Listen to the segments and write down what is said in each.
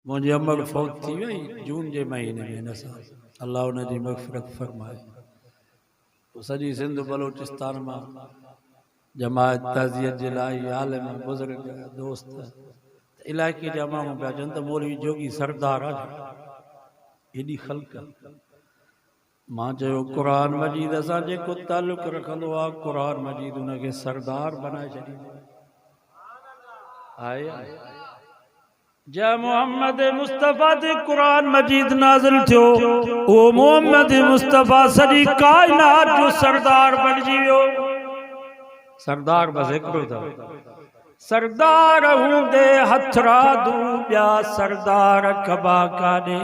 मुझे अमर फौत थी वही जून के महीने में न साल अल्लाह उनकी मग़फ़िरत फरमाए। तो सॼी सिंध बलोचिस्तान में जमात ताज़ियत जे लाइ आलिम बुज़ुर्ग दोस्त इलाइक़े जा माण्हू पिया चवनि त मौलवी जोगी सरदार आहे एॾी ख़ल्क़। मां चयो क़ुरान मजीद सां जेको ताल्लुक़ रखंदो आहे क़ुरान मजीद उनखे सरदार बनाए छॾींदो आहे। जा मोहम्मद मुस्तफ़ा ते क़ुरान मजीद नाज़िल थियो वो मोहम्मद मुस्तफ़ा सॼी कायनात जो सरदार बणिजी वियो। सरदार बस हिकिड़ो अथव सरदार हूंदे हथरा दू ॿिया सरदार कबा काॾे।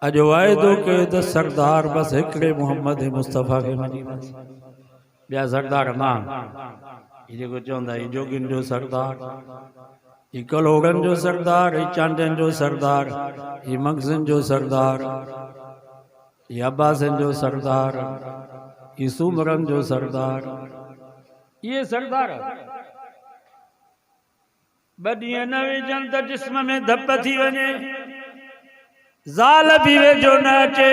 अॼु वाइदो कयो त सरदार बस हिकिड़े मोहम्मद मुस्तफ़ा खे मञींदासीं ॿिया सरदार मां ही जेको चवंदा ही जोगिन जो सरदार ही कलोड़न जो सरदार ही चांडन जो सरदार ही मगज़न जो सरदार ही अब्बासन जो सरदार ही सूमरन जो सरदार ये सरदार ॿ ॾींहं न विझनि त जिस्म में धप थी वञे ज़ाल भी वेझो न अचे।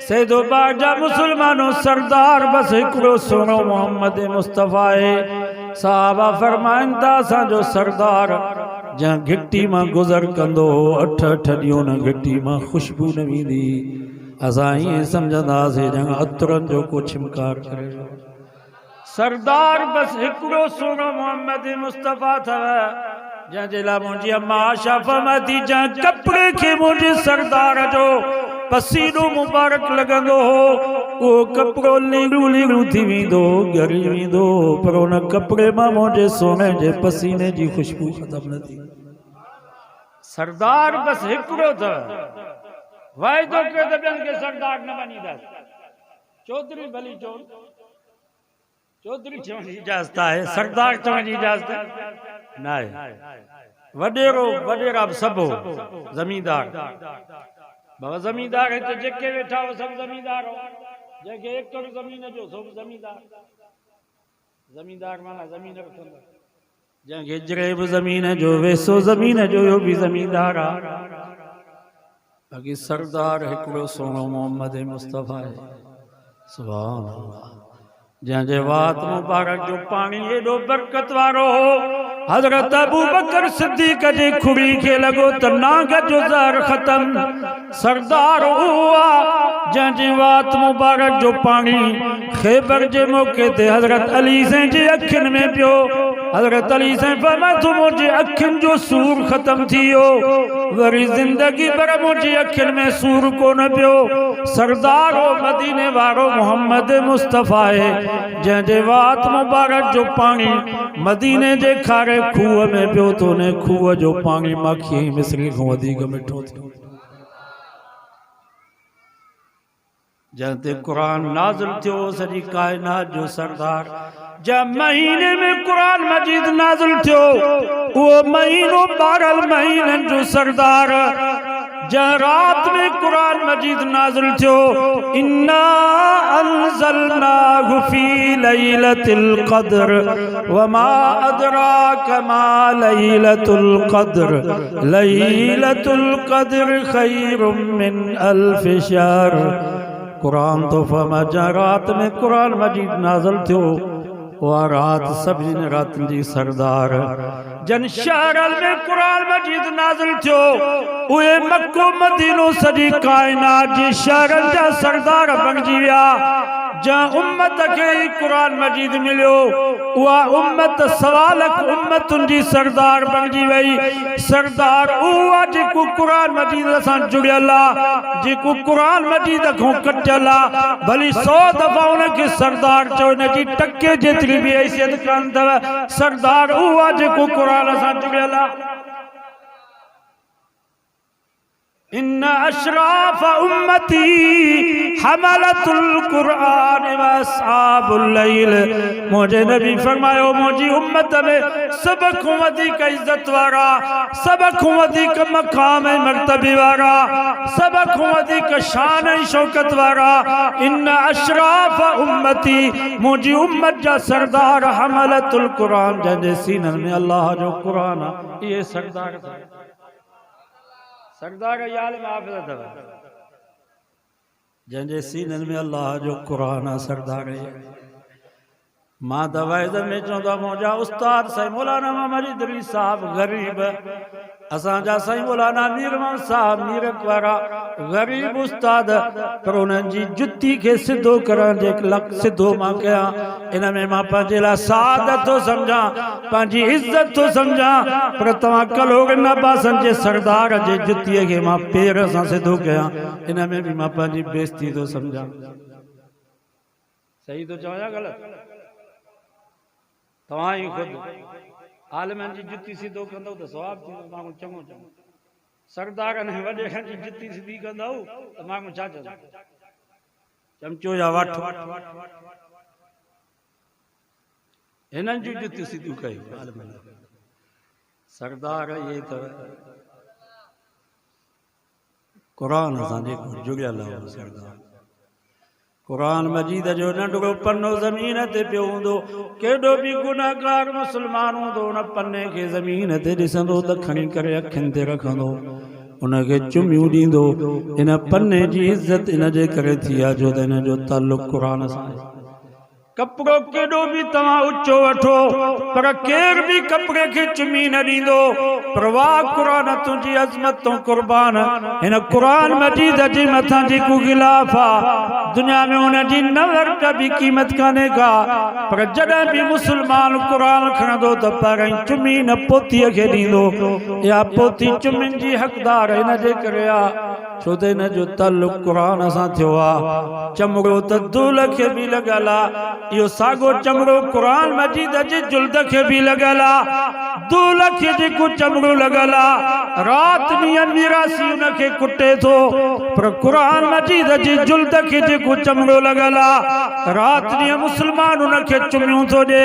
सैदो बाजा मुसलमानो सरदार बस हिकिड़ो सुहिणो मोहम्मद मुस्तफ़ा है। साहबा फरमाइनि था असांजो सरदार जंहिं घिटी मां गुज़र कंदो अठ अठ ॾींहं उन घिटी मां ख़ुशबू न वेंदी असां ईअं सम्झंदासीं ॼण अतरनि जो को छिमकार करे। सरदार बस हिकिड़ो सुहिणो मोहम्मद मुस्तफ़ा अथव जंहिंजे लाइ मुंहिंजी अम्मा आशा फरमाती जंहिं कपिड़े खे मुंहिंजे सरदार जो पसीनो मुबारक लॻंदो हो उहो कपिड़ो लीड़ू लीड़ू थी वेंदो ॻरी वेंदो पर उन कपिड़े मां मुंहिंजे सोने जे पसीने जी ख़ुशबू ख़तम न थी। सरदार बस हिकिड़ो अथव वाइदो कयो त ॿियनि खे सरदार न मञींदासीं। चौधरी भली चौधरी चवण जी इजाज़त आहे सरदार चवण जी इजाज़त न आहे। वडेरो वडेरा सब ज़मींदार बाबा ज़मींदार हिते जेके वेठा हो सब ज़मींदार हो जंहिंखे एकड़ ज़मीन जो सब ज़मींदार। ज़मींदार माना ज़मीन रखंदो जंहिंखे जरे बि ज़मीन जो वेसो ज़मीन जो इहो बि ज़मींदार आहे। बाक़ी सरदार हिकिड़ो सुहिणो मोहम्मद मुस्तफ़ा आहे। सुभान अल्लाह जंहिंजे वात मुबारक जो पानी एॾो बरकत वारो हो हज़रत अबू बकर सिद्दीक़ जे खुड़ी खे लॻो त नांग जो ज़हर ख़त्म। सरदार हुआ जंहिंजे वात मुबारक जो पानी ख़ैबर जे मौक़े ते हज़रत अली साईं जे अखियुनि में पियो। हज़रत अली साईं फरमाए थो मुंहिंजी अखियुनि जो सूर ख़त्म थी वियो वरी ज़िंदगी भर मुंहिंजी अखियुनि में सूर कोन पियो। सरदार हो मदीने वारो मोहम्मद मुस्तफ़ा है जंहिंजे वात मुबारक जो पानी मदीने जे खारे खूह में पियो तो उन खूह जो पानी माखी मिसरी खां वधीक मिठो थियो। जंहिं कुरान नाज़िल थियो सॼी कायनात जो सरदार। जंहिं महीने में कुरान मजीद नाज़िल थियो उहो महीनो 12 महीननि जो सरदार। जंहिं रात में कुरान मजीद नाज़िल थियो इन्ना अंज़लनाहु फी लैलतिल क़द्र वमा अदराक मा लैलतुल क़द्र लैलतुल क़द्र खैरुम मिन अल्फ शहर। कुरान तो फरमा जंहिं रात में कुरान मजीद नाज़िल थियो वह रात सभिनी रातनि जी सरदार। जन शहर में कुरान मजीद नाज़िल थियो उहे मक्को मदीनो सॼी कायनात जी शहरनि जा सरदार बणिजी विया। जंहिं उम्मत खे कुरान मजीद मिलियो उहा उम्मत 1.25 लाख उम्मतुनि जी सरदार बणिजी वई। सरदार उहा जेको कुरान मजीद सां जुड़ियल आहे जेको कुरान मजीद खां कटियल आहे भली 100 दफ़ा उनखे सरदार चओ हिनजी टके जेतिरी भी हैसियत कान अथव। सरदार उहा जेको कुरान सां जुड़ियल आहे। इन अशराफ उम्मती हमलतुल कुरान व असहाबुल लैल। मुझे नबी फरमायो मुझी उम्मत में सब को वधीक इज्जत वारा सब को वधीक मकाम मर्तबे वारा सब को वधीक शान शौकत वारा इन अशराफ उम्मती मुझी उम्मत जा सरदार हमलतुल कुरान जंहिंजे सीननि में अल्लाह जो कुरान आहे। ये सरदार सरदार आलिम हाफ़िज़ अथव जंहिंजे सीननि में अल्लाह जो क़ुरान आहे। सरदार मां दवाइद में चवंदो मुंहिंजा उस्ताद साईं मौलाना मोहम्मद इदरीस साहब गरीब, असांजा साईं मौलाना मीर मोहम्मद साहब मीरत वारा गरीब उस्ताद, पर उन्हनि जी जुती खे सिधो करण जे लक सिधो मां कयां, इन में मां पंहिंजे लाइ सादत थो सम्झां, पंहिंजी इज़त थो सम्झां, पर तव्हां कलोग नबासन जे सरदार जे जुतीअ खे मां पेर सां सिधो कयां, इन में बि मां पंहिंजी बेइज़ती थो सम्झां। सही थो चवां या ग़लति? तव्हां ई ख़ुदि आलिमनि जी जुती सिधो कंदव त सवाब थींदो, माण्हू चङो चङो। सरदारनि ऐं वॾेरनि जी जुती सिधी कंदव त माण्हू छा चवंदा, चमचो या वठ। हिननि जूं जुतियूं सिधियूं कयूं आलिमनि। सरदार इहे अथव क़ुरान सां जेको जुड़ियल आहे। सरदार कुरान मजीद जो नंढड़ो पन्नो ज़मीन ते पियो हूंदो, केॾो बि गुनाहगार मुस्लमान हूंदो, उन पन्ने खे ज़मीन ते ॾिसंदो त खणी करे अखियुनि ते रखंदो, उनखे चुमियूं ॾींदो। इन पन्ने जी इज़त इन जे करे थी आहे जो त इन जो ताल्लुक़ क़ुरान सां आहे। कपिड़ो केॾो बि तव्हां ऊचो वठो, पर केर बि कपिड़े खे चुमी न ॾींदो। पर वाह क़ुरान तुंहिंजी अज़मत तो क़ुर्बान, हिन क़ुरान मजीद जे मथां जेको गिलाफ़ आहे दुनिया में उनजी नज़र बि क़ीमत कान्हे का। पर जॾहिं बि मुस्लमान क़ुरान खणंदो त पहिरीं चुमी न पोतीअ खे ॾींदो, या पोती चुमिन जी हक़दार हिन जे करे आहे छो त हिन जो ताल्लुक़ क़ुरान सां थियो आहे। चमड़ो त दूल खे बि लॻल आहे, इहो साॻो चमड़ो क़ुरान मजीद जे जुल्द खे बि लॻल आहे। दूल खे जेको चमड़ो लॻल आहे राति ॾींहं मीरासी उनखे कुटे थो, पर क़ुरान मजीद जे जुल्द खे जेको चमड़ो लॻल आहे राति ॾींहं मुस्लमान उनखे चुमियूं थो ॾे।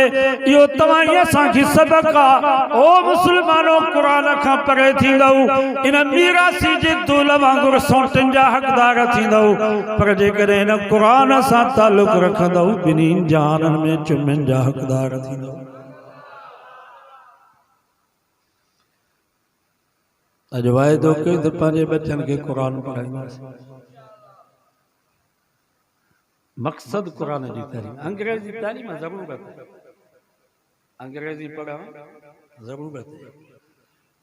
इहो तव्हां ई असांखे सबक़ आहे। ओ मुस्लमानो क़ुरान खां परे थींदव, इन मीरासी जे दूल वांगुरु सोटनि जा हक़दार थींदव, पर जेकॾहिं हिन क़ुरान सां ताल्लुक़ रखंदव ॿिन्ही जाननि में चुमिन जा हक़दार थींदव। अॼु वाइदो कयो त पंहिंजे बचनि खे क़ुरान पढ़ाईंदासीं। मक़सद क़ुरान जी तालीम। अंग्रेज़ी तालीम ज़रूरत है, अंग्रेज़ी पढ़णु ज़रूरत है,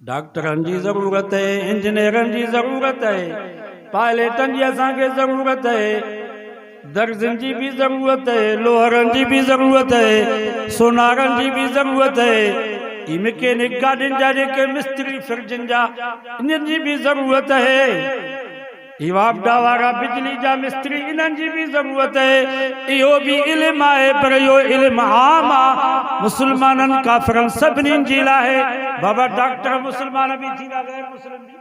डॉक्टरनि जी ज़रूरत है, इंजीनियरनि जी ज़रूरत है, पायलटनि जी असांखे ज़रूरत है, दर्जन जी भी जरूरत है, लोहरन जी भी जरूरत है, सोनारन जी भी जरूरत है, ई मैकेनिक गाड़ियुनि जा जेके मिस्त्री फिरजन जा इन्हनि जी भी जरूरत है, ई वापडा वारा बिजली जा मिस्त्री इन्हनि जी भी जरूरत है। इहो भी इल्म आहे, पर इहो इल्म आम आहे मुस्लमाननि काफ़िरनि सभिनीनि जे लाइ। बाबा डॉक्टर मुस्लमान भी थींदा, गैर मुस्लिम भी,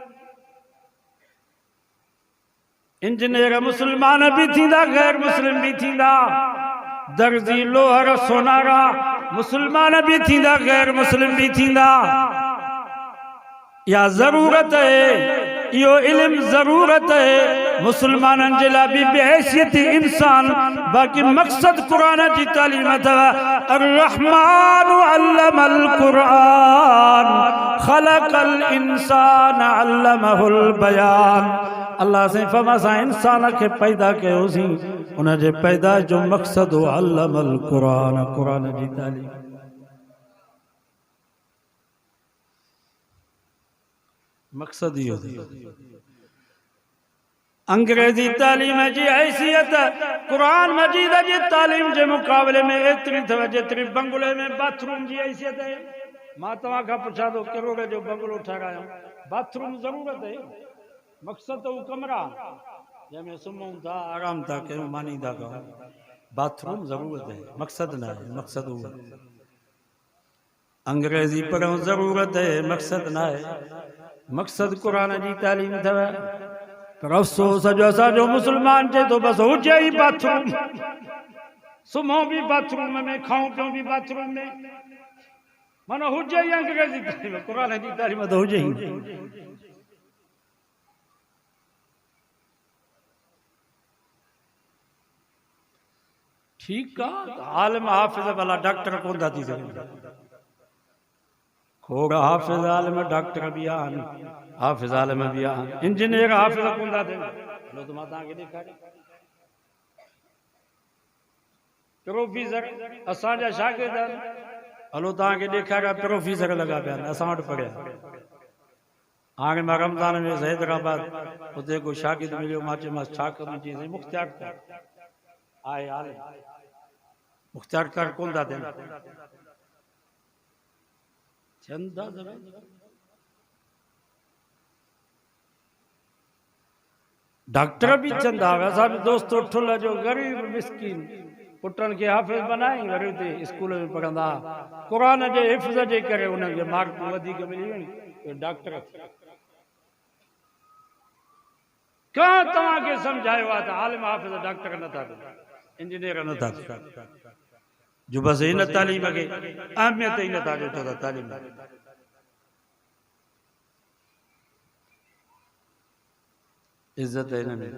इंजीनियर मुस्लमान भी थींदा, गैर मुस्लिम भी थींदा, दर्जी लोहर सोनारा मुस्लमान भी थींदा, गैर मुस्लिम भी थींदा। या जरूरत है, यो इल्म जरूरत है मुसलमाननि जे लाइ भी बेहैसियत इंसान। बाक़ी मक़सद कुरान जी तालीम अथव। अर्रहमान अल्लमल कुरान खलकल इंसान अल्लमहुल बयान। अल्लाह से फरमाया इंसान के पैदा कयोसीं, उन जे पैदा जो मक़सद हो अल्लमल कुरान, कुरान जी तालीम। मक़सद इहो अंग्रेजी तालीम जी हैसियत कुरान मजीद जी तालीम के मुकाबले में एतरी अथव जेतरी बंगले में बाथरूम की हैसियत है। मां तव्हां खां पुछां थो करोड़ जो बंगलो ठारायूं, बाथरूम ज़रूरत है, मक़सद तो कमरा जंहिंमें सुम्हूं था, आराम था कयूं, मानी था कयूं, बाथरूम ज़रूरत है, मक़सद न है। मक़सद उहो अंग्रेजी पढ़ूं ज़रूरत है, मक़सद न है। मक़सद कुरान जी तालीम अथव। पर अफ़सोस जो असांजो मुस्लमान चए थो बस हुजे ई बाथरूम, सुम्हूं भी बाथरूम में, खाऊं पियूं भी बाथरूम में, माना हुजे ई अंग्रेजी तालीम, कुरान जी तालीम तो हुजे ही। ठीक आहे, आलिम हाफ़िज़ वाला डॉक्टर कोन था थी सघनि, खोड़ हाफ़िज़ आलिम डॉक्टर भी आहिनि, हाफिज़ आलिम बि आहिनि, इंजीनियर हाफिज़ कोन था थियनि। हलो त मां तव्हांखे ॾेखारियां, प्रोफेसर असांजा शागिर्द आहिनि। हलो तव्हांखे ॾेखारियां, प्रोफेसर लॻा पिया आहिनि असां वटि पढ़िया। हाणे मां रमज़ान में हैदराबाद उते को शागिर्द मिलियो, मां चयोमांसि छा कमु? चई साईं मुख़्तियार कर आहे आलिम, मुख़्तियार कर कोन था थियनि। थियनि था डॉक्टर भी चंदा असां बि दोस्त ठुल जो गरीब मिसकीन पुटनि खे हाफ़िज़ बनाई, वरी उते स्कूल में पढ़ंदा, क़ुरान जे हिफ़्ज़ जे करे उन्हनि खे मार्कूं वधीक मिली वयूं, डॉक्टर कहाँ तव्हांखे सम्झायो आहे त आलिम हाफ़िज़ डॉक्टर नथा थियनि, इंजीनियर नथा थियनि, जो बसि हिन तालीम खे अहमियत ई नथा ॾियो त तालीम इज़त हिन में